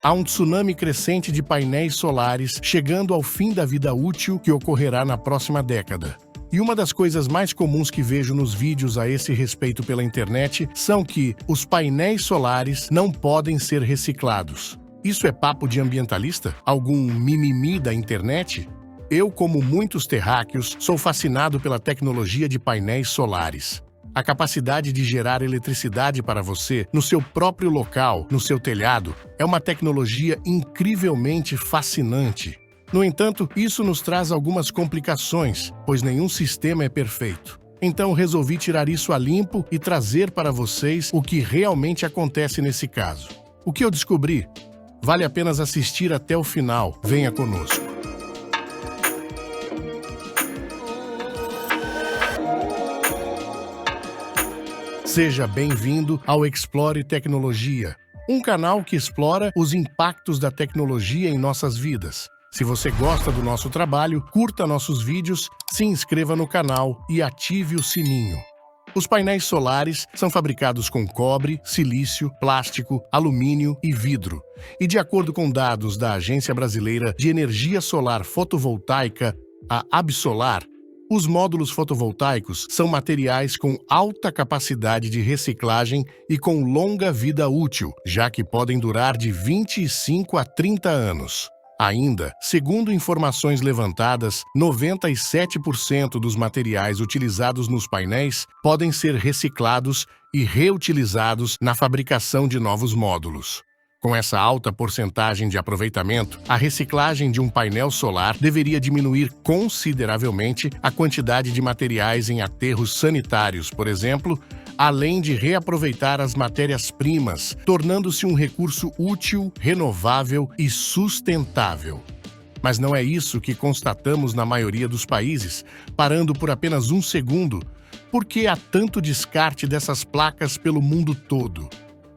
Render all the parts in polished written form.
Há um tsunami crescente de painéis solares chegando ao fim da vida útil que ocorrerá na próxima década. E uma das coisas mais comuns que vejo nos vídeos a esse respeito pela internet são que os painéis solares não podem ser reciclados. Isso é papo de ambientalista? Algum mimimi da internet? Eu, como muitos terráqueos, sou fascinado pela tecnologia de painéis solares. A capacidade de gerar eletricidade para você no seu próprio local, no seu telhado, é uma tecnologia incrivelmente fascinante. No entanto, isso nos traz algumas complicações, pois nenhum sistema é perfeito. Então resolvi tirar isso a limpo e trazer para vocês o que realmente acontece nesse caso. O que eu descobri? Vale apenas assistir até o final. Venha conosco. Seja bem-vindo ao Explore Tecnologia, um canal que explora os impactos da tecnologia em nossas vidas. Se você gosta do nosso trabalho, curta nossos vídeos, se inscreva no canal e ative o sininho. Os painéis solares são fabricados com cobre, silício, plástico, alumínio e vidro. E de acordo com dados da Agência Brasileira de Energia Solar Fotovoltaica, a Absolar, os módulos fotovoltaicos são materiais com alta capacidade de reciclagem e com longa vida útil, já que podem durar de 25 a 30 anos. Ainda, segundo informações levantadas, 97% dos materiais utilizados nos painéis podem ser reciclados e reutilizados na fabricação de novos módulos. Com essa alta porcentagem de aproveitamento, a reciclagem de um painel solar deveria diminuir consideravelmente a quantidade de materiais em aterros sanitários, por exemplo, além de reaproveitar as matérias-primas, tornando-se um recurso útil, renovável e sustentável. Mas não é isso que constatamos na maioria dos países. Parando por apenas um segundo, por que há tanto descarte dessas placas pelo mundo todo?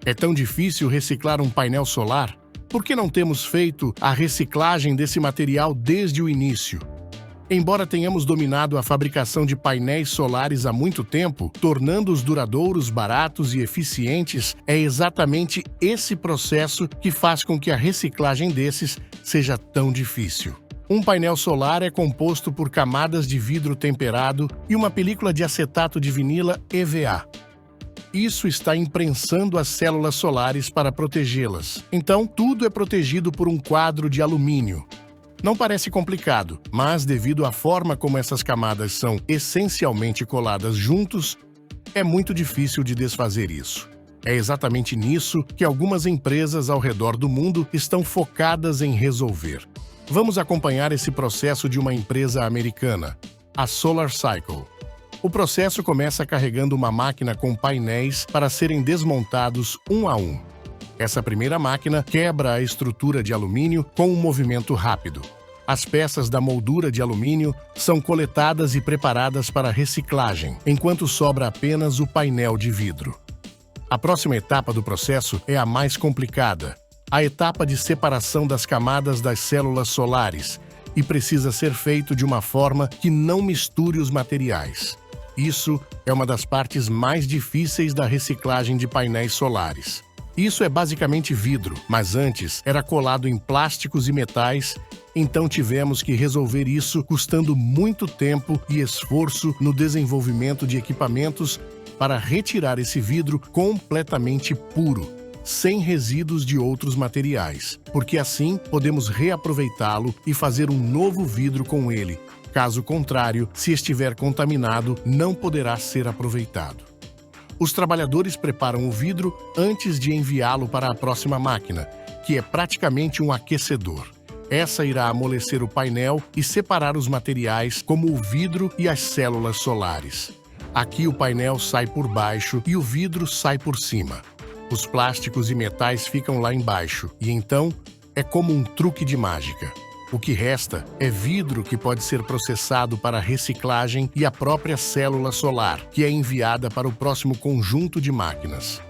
É tão difícil reciclar um painel solar? Por que não temos feito a reciclagem desse material desde o início? Embora tenhamos dominado a fabricação de painéis solares há muito tempo, tornando-os duradouros, baratos e eficientes, é exatamente esse processo que faz com que a reciclagem desses seja tão difícil. Um painel solar é composto por camadas de vidro temperado e uma película de acetato de vinila EVA. Isso está imprensando as células solares para protegê-las. Então, tudo é protegido por um quadro de alumínio. Não parece complicado, mas devido à forma como essas camadas são essencialmente coladas juntos, é muito difícil de desfazer isso. É exatamente nisso que algumas empresas ao redor do mundo estão focadas em resolver. Vamos acompanhar esse processo de uma empresa americana, a Solar Cycle. O processo começa carregando uma máquina com painéis para serem desmontados um a um. Essa primeira máquina quebra a estrutura de alumínio com um movimento rápido. As peças da moldura de alumínio são coletadas e preparadas para reciclagem, enquanto sobra apenas o painel de vidro. A próxima etapa do processo é a mais complicada, a etapa de separação das camadas das células solares, e precisa ser feito de uma forma que não misture os materiais. Isso é uma das partes mais difíceis da reciclagem de painéis solares. Isso é basicamente vidro, mas antes era colado em plásticos e metais, então tivemos que resolver isso custando muito tempo e esforço no desenvolvimento de equipamentos para retirar esse vidro completamente puro, sem resíduos de outros materiais, porque assim podemos reaproveitá-lo e fazer um novo vidro com ele. Caso contrário, se estiver contaminado, não poderá ser aproveitado. Os trabalhadores preparam o vidro antes de enviá-lo para a próxima máquina, que é praticamente um aquecedor. Essa irá amolecer o painel e separar os materiais, como o vidro e as células solares. Aqui o painel sai por baixo e o vidro sai por cima. Os plásticos e metais ficam lá embaixo, e então é como um truque de mágica. O que resta é vidro que pode ser processado para reciclagem e a própria célula solar, que é enviada para o próximo conjunto de máquinas.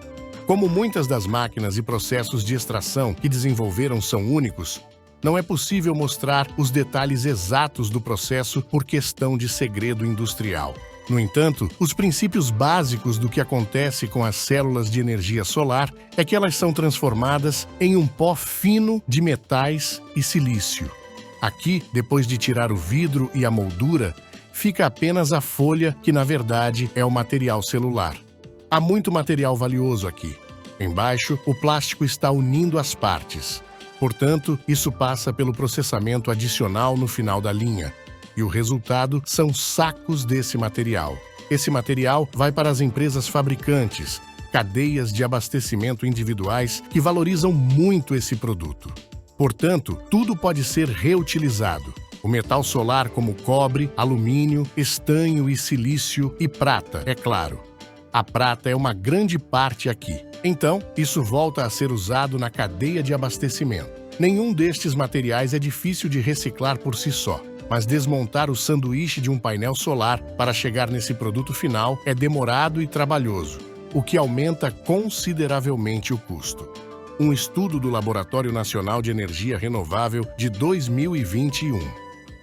Como muitas das máquinas e processos de extração que desenvolveram são únicos, não é possível mostrar os detalhes exatos do processo por questão de segredo industrial. No entanto, os princípios básicos do que acontece com as células de energia solar é que elas são transformadas em um pó fino de metais e silício. Aqui, depois de tirar o vidro e a moldura, fica apenas a folha, que na verdade é o material celular. Há muito material valioso aqui. Embaixo, o plástico está unindo as partes. Portanto, isso passa pelo processamento adicional no final da linha. E o resultado são sacos desse material. Esse material vai para as empresas fabricantes, cadeias de abastecimento individuais que valorizam muito esse produto. Portanto, tudo pode ser reutilizado. O metal solar como cobre, alumínio, estanho e silício e prata, é claro. A prata é uma grande parte aqui. Então, isso volta a ser usado na cadeia de abastecimento. Nenhum destes materiais é difícil de reciclar por si só. Mas desmontar o sanduíche de um painel solar para chegar nesse produto final é demorado e trabalhoso, o que aumenta consideravelmente o custo. Um estudo do Laboratório Nacional de Energia Renovável de 2021.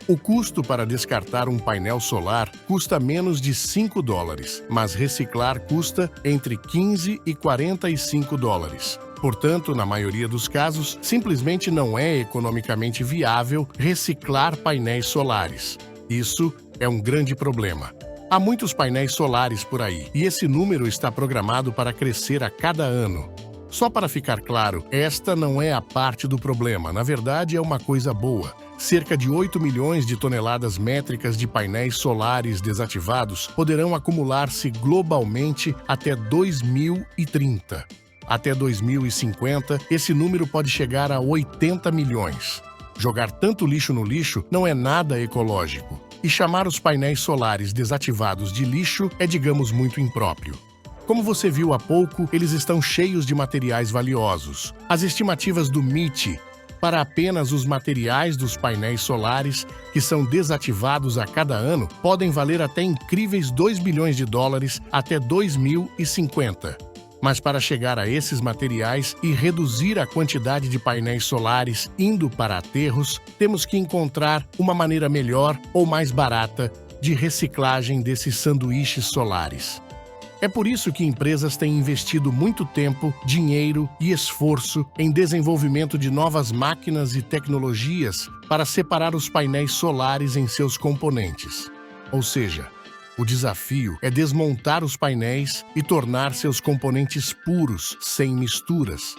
O custo para descartar um painel solar custa menos de $5, mas reciclar custa entre $15 e $45. Portanto, na maioria dos casos, simplesmente não é economicamente viável reciclar painéis solares. Isso é um grande problema. Há muitos painéis solares por aí, e esse número está programado para crescer a cada ano. Só para ficar claro, esta não é a parte do problema, na verdade é uma coisa boa. Cerca de 8 milhões de toneladas métricas de painéis solares desativados poderão acumular-se globalmente até 2030. Até 2050, esse número pode chegar a 80 milhões. Jogar tanto lixo no lixo não é nada ecológico. E chamar os painéis solares desativados de lixo é, digamos, muito impróprio. Como você viu há pouco, eles estão cheios de materiais valiosos. As estimativas do MIT para apenas os materiais dos painéis solares que são desativados a cada ano podem valer até incríveis $2 bilhões até 2050. Mas para chegar a esses materiais e reduzir a quantidade de painéis solares indo para aterros, temos que encontrar uma maneira melhor ou mais barata de reciclagem desses sanduíches solares. É por isso que empresas têm investido muito tempo, dinheiro e esforço em desenvolvimento de novas máquinas e tecnologias para separar os painéis solares em seus componentes. Ou seja, o desafio é desmontar os painéis e tornar seus componentes puros, sem misturas.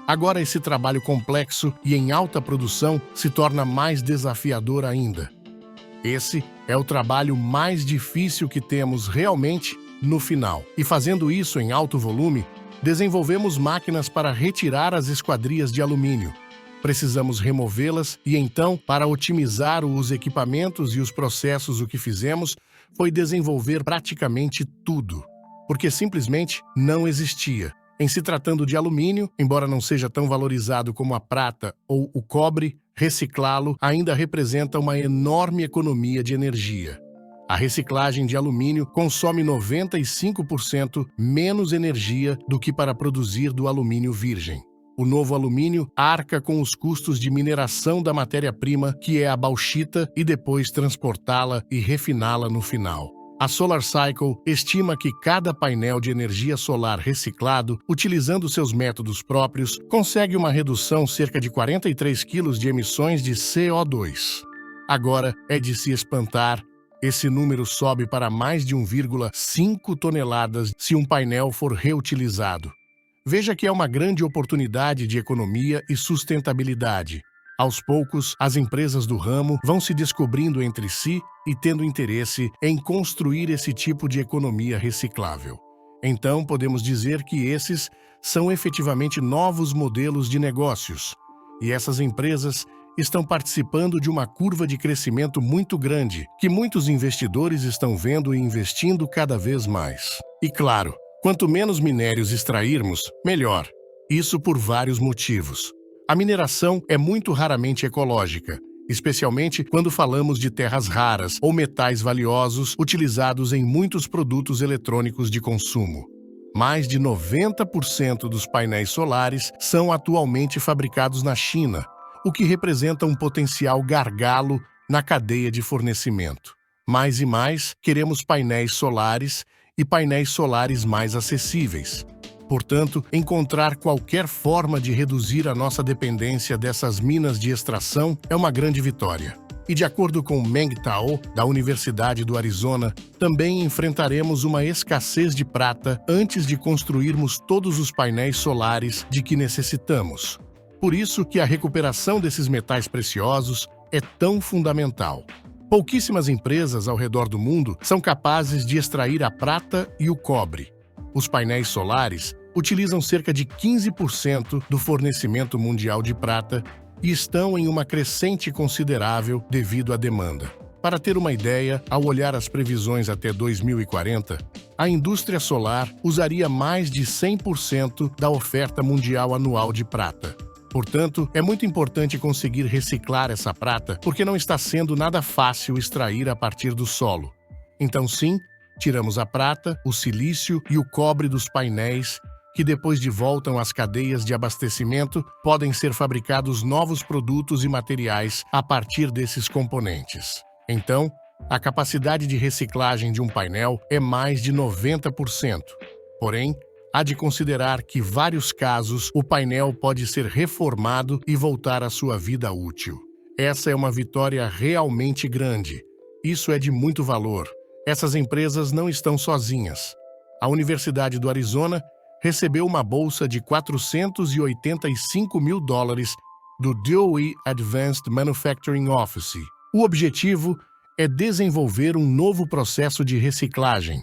Agora esse trabalho complexo e em alta produção se torna mais desafiador ainda. Esse é o trabalho mais difícil que temos realmente no final. E fazendo isso em alto volume, desenvolvemos máquinas para retirar as esquadrias de alumínio. Precisamos removê-las e então, para otimizar os equipamentos e os processos, o que fizemos foi desenvolver praticamente tudo, porque simplesmente não existia. Em se tratando de alumínio, embora não seja tão valorizado como a prata ou o cobre, reciclá-lo ainda representa uma enorme economia de energia. A reciclagem de alumínio consome 95% menos energia do que para produzir do alumínio virgem. O novo alumínio arca com os custos de mineração da matéria-prima, que é a bauxita, e depois transportá-la e refiná-la no final. A Solar Cycle estima que cada painel de energia solar reciclado, utilizando seus métodos próprios, consegue uma redução cerca de 43 quilos de emissões de CO2. Agora é de se espantar. Esse número sobe para mais de 1,5 toneladas se um painel for reutilizado. Veja que é uma grande oportunidade de economia e sustentabilidade. Aos poucos, as empresas do ramo vão se descobrindo entre si e tendo interesse em construir esse tipo de economia reciclável. Então, podemos dizer que esses são efetivamente novos modelos de negócios. E essas empresas estão participando de uma curva de crescimento muito grande, que muitos investidores estão vendo e investindo cada vez mais. E claro, quanto menos minérios extrairmos, melhor. Isso por vários motivos. A mineração é muito raramente ecológica, especialmente quando falamos de terras raras ou metais valiosos utilizados em muitos produtos eletrônicos de consumo. Mais de 90% dos painéis solares são atualmente fabricados na China, o que representa um potencial gargalo na cadeia de fornecimento. Mais e mais, queremos painéis solares e painéis solares mais acessíveis. Portanto, encontrar qualquer forma de reduzir a nossa dependência dessas minas de extração é uma grande vitória. E de acordo com Meng Tao, da Universidade do Arizona, também enfrentaremos uma escassez de prata antes de construirmos todos os painéis solares de que necessitamos. Por isso que a recuperação desses metais preciosos é tão fundamental. Pouquíssimas empresas ao redor do mundo são capazes de extrair a prata e o cobre. Os painéis solares utilizam cerca de 15% do fornecimento mundial de prata e estão em uma crescente considerável devido à demanda. Para ter uma ideia, ao olhar as previsões até 2040, a indústria solar usaria mais de 100% da oferta mundial anual de prata. Portanto, é muito importante conseguir reciclar essa prata, porque não está sendo nada fácil extrair a partir do solo. Então, sim, tiramos a prata, o silício e o cobre dos painéis, que depois de voltam às cadeias de abastecimento, podem ser fabricados novos produtos e materiais a partir desses componentes. Então, a capacidade de reciclagem de um painel é mais de 90%. Porém, há de considerar que, em vários casos, o painel pode ser reformado e voltar à sua vida útil. Essa é uma vitória realmente grande. Isso é de muito valor. Essas empresas não estão sozinhas. A Universidade do Arizona recebeu uma bolsa de $485 mil do DOE Advanced Manufacturing Office. O objetivo é desenvolver um novo processo de reciclagem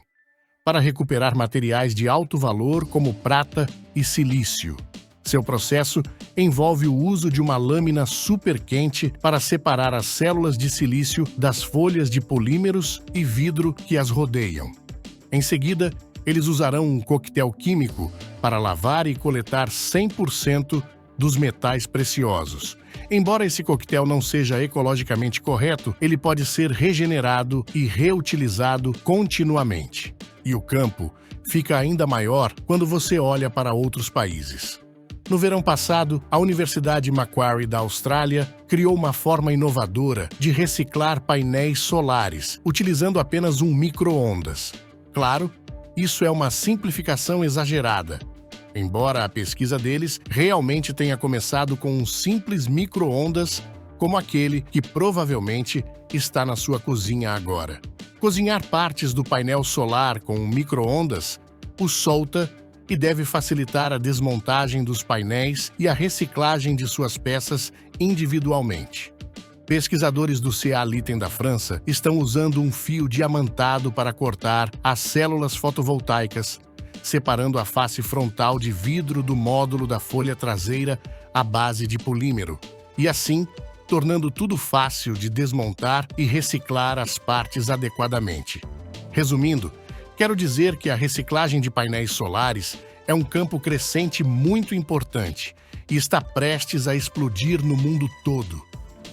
para recuperar materiais de alto valor como prata e silício. Seu processo envolve o uso de uma lâmina super quente para separar as células de silício das folhas de polímeros e vidro que as rodeiam. Em seguida, eles usarão um coquetel químico para lavar e coletar 100% dos metais preciosos. Embora esse coquetel não seja ecologicamente correto, ele pode ser regenerado e reutilizado continuamente. E o campo fica ainda maior quando você olha para outros países. No verão passado, a Universidade Macquarie da Austrália criou uma forma inovadora de reciclar painéis solares, utilizando apenas um micro-ondas. Claro, isso é uma simplificação exagerada, embora a pesquisa deles realmente tenha começado com um simples micro-ondas como aquele que provavelmente está na sua cozinha agora. Cozinhar partes do painel solar com um micro-ondas o solta e deve facilitar a desmontagem dos painéis e a reciclagem de suas peças individualmente. Pesquisadores do CA-Liten da França estão usando um fio diamantado para cortar as células fotovoltaicas, separando a face frontal de vidro do módulo da folha traseira à base de polímero, e assim, tornando tudo fácil de desmontar e reciclar as partes adequadamente. Resumindo, quero dizer que a reciclagem de painéis solares é um campo crescente muito importante e está prestes a explodir no mundo todo.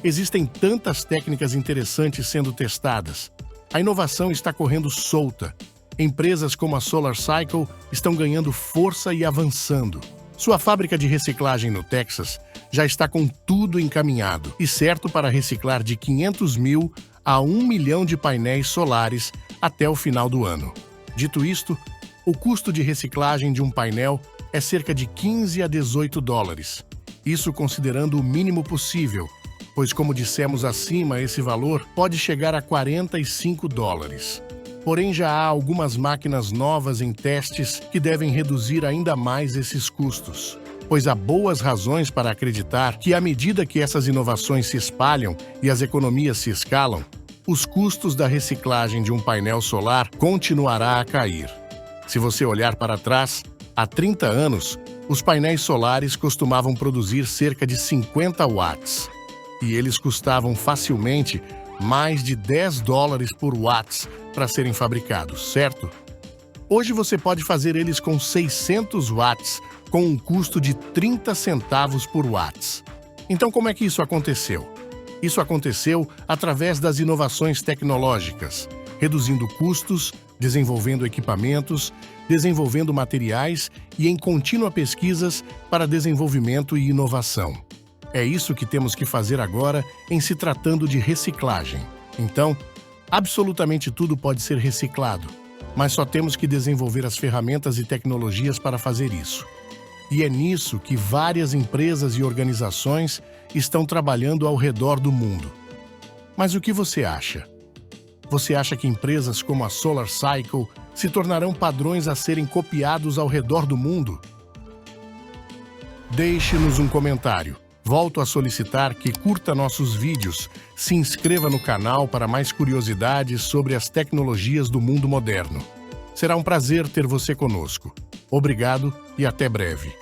Existem tantas técnicas interessantes sendo testadas. A inovação está correndo solta. Empresas como a Solar Cycle estão ganhando força e avançando. Sua fábrica de reciclagem no Texas já está com tudo encaminhado e certo para reciclar de 500 mil a 1 milhão de painéis solares até o final do ano. Dito isto, o custo de reciclagem de um painel é cerca de $15 a $18. Isso considerando o mínimo possível, pois, como dissemos acima, esse valor pode chegar a $45. Porém, já há algumas máquinas novas em testes que devem reduzir ainda mais esses custos, pois há boas razões para acreditar que, à medida que essas inovações se espalham e as economias se escalam, os custos da reciclagem de um painel solar continuará a cair. Se você olhar para trás, há 30 anos, os painéis solares costumavam produzir cerca de 50 watts. E eles custavam facilmente mais de $10 por watts para serem fabricados, certo? Hoje você pode fazer eles com 600 watts, com um custo de 30 centavos por watts. Então, como é que isso aconteceu? Isso aconteceu através das inovações tecnológicas, reduzindo custos, desenvolvendo equipamentos, desenvolvendo materiais e em contínua pesquisas para desenvolvimento e inovação. É isso que temos que fazer agora em se tratando de reciclagem. Então, Absolutamente tudo pode ser reciclado, mas só temos que desenvolver as ferramentas e tecnologias para fazer isso. E é nisso que várias empresas e organizações estão trabalhando ao redor do mundo. Mas o que você acha? Você acha que empresas como a SolarCycle se tornarão padrões a serem copiados ao redor do mundo? Deixe-nos um comentário. Volto a solicitar que curta nossos vídeos, se inscreva no canal para mais curiosidades sobre as tecnologias do mundo moderno. Será um prazer ter você conosco. Obrigado e até breve.